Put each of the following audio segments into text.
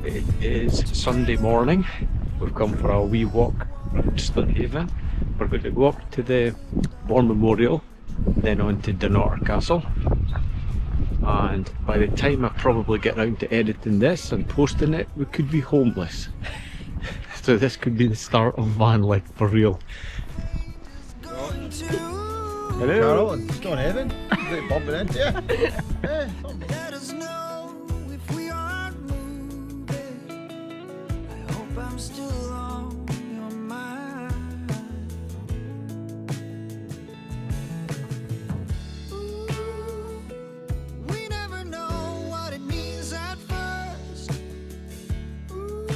It is Sunday morning. We've come for a wee walk around Stonehaven. We're going to go up to the War Memorial, then on to Dunnottar Castle. And by the time I probably get around to editing this and posting it, we could be homeless. So this could be the start of van life for real. Hello. Carol and Stonehaven. Great bumping into you. Yeah, Let us know if we aren't moving. I hope I'm still on your mind. Ooh, we never know what it means at first. Ooh,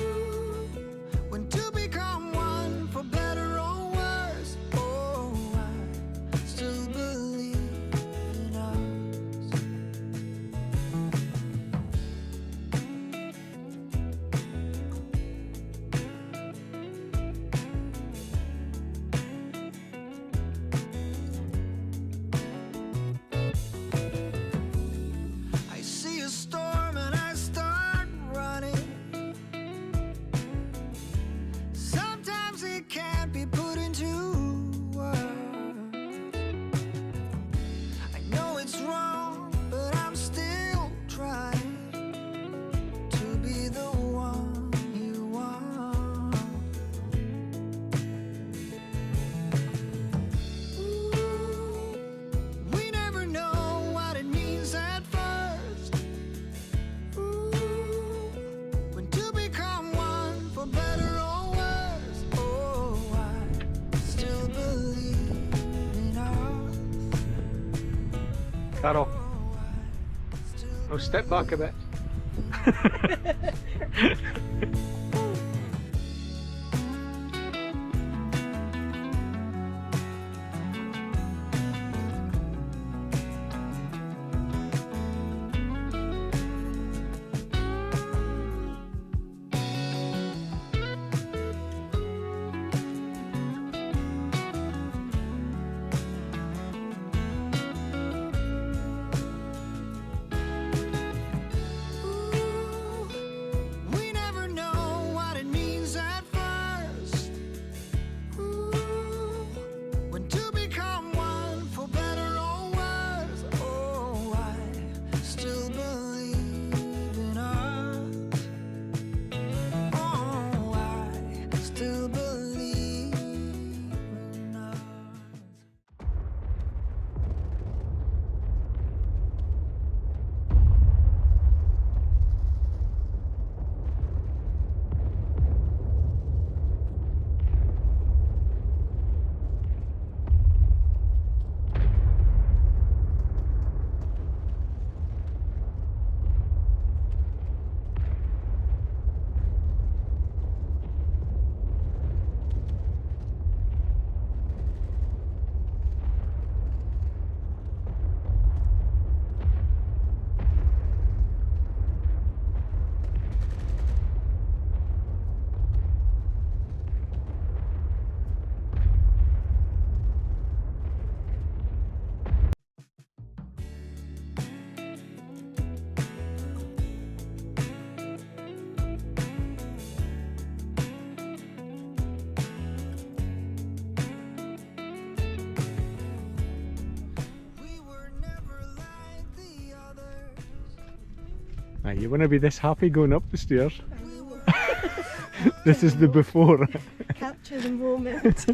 when two become one, for better or worse. Oh, I still believe in us. I see a storm and I start running. Sometimes it can't be put into words. I know it's wrong, but I'm still trying to be the one you want. Ooh, we never know what it means at first. Ooh, when two become one, for better or worse. Oh, I still believe in us. Carol, oh, step back a bit. Ooh, we never know what it means at first. Ooh, when two become one, for better or worse. Oh, I still believe in us. Oh, I still believe in us. We were never like the others. Now, you want to be this happy going up the stairs? We were This is the before. Capture the moment.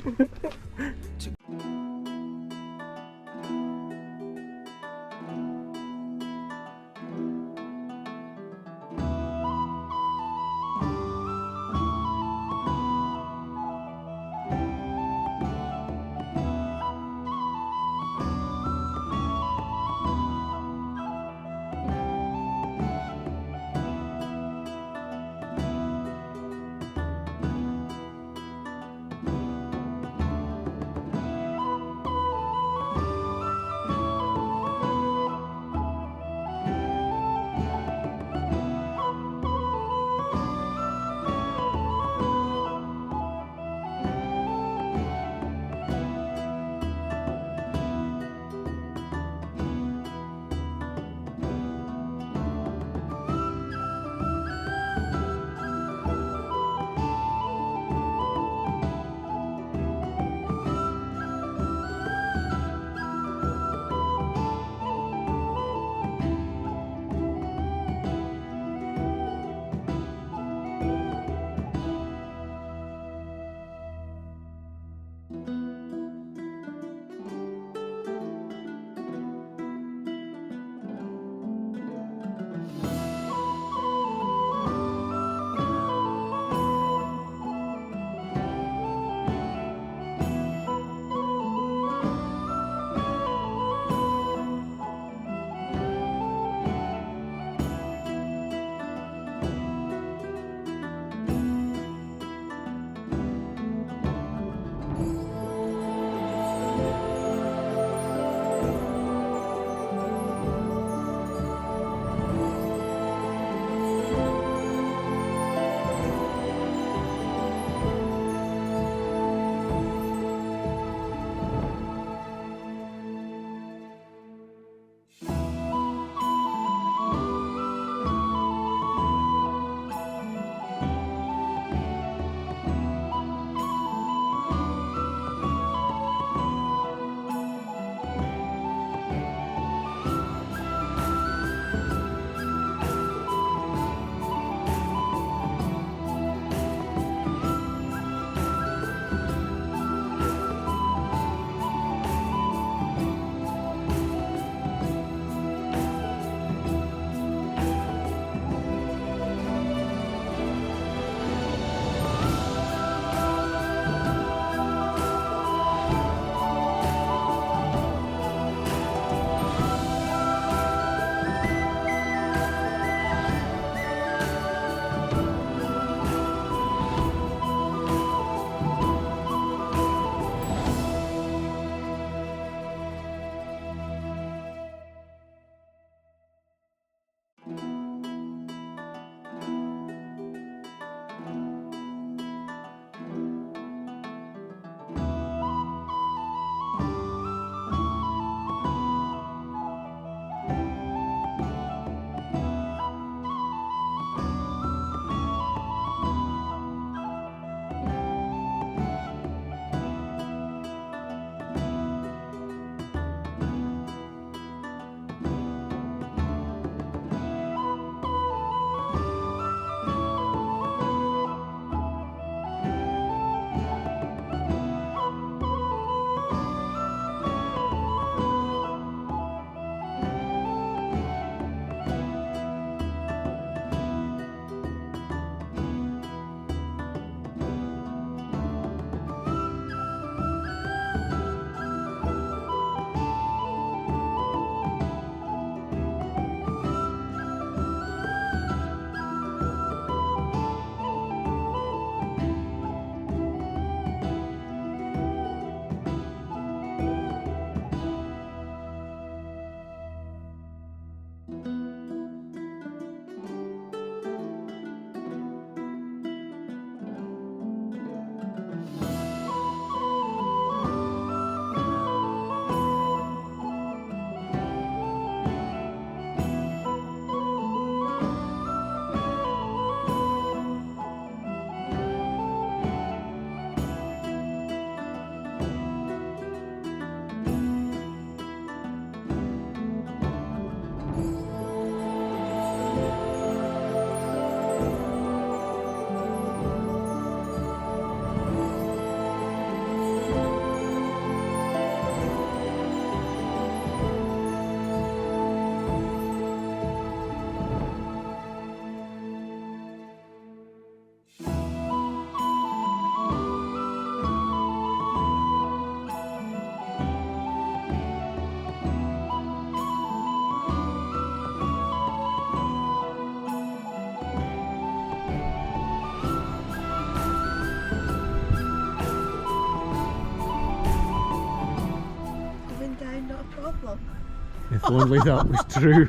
If only that was true.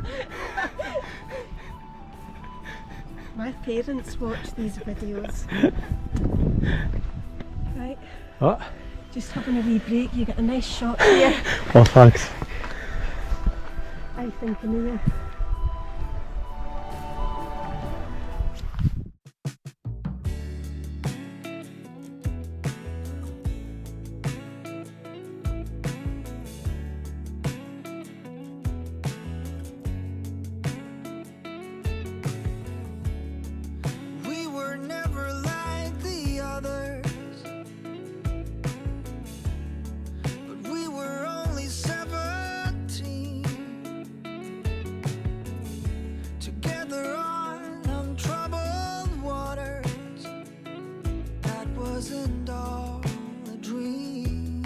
My parents watch these videos. Right, What? just having a wee break. You get a nice shot here. Oh, thanks. I think anyway. We were never like the others, but we were only 17, together on untroubled waters. That wasn't all a dream.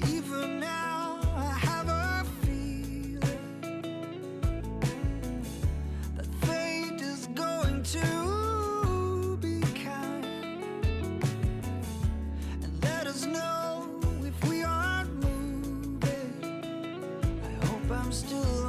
Even now I have a feeling that fate is going to be kind and let us know if we aren't moving. I hope I'm still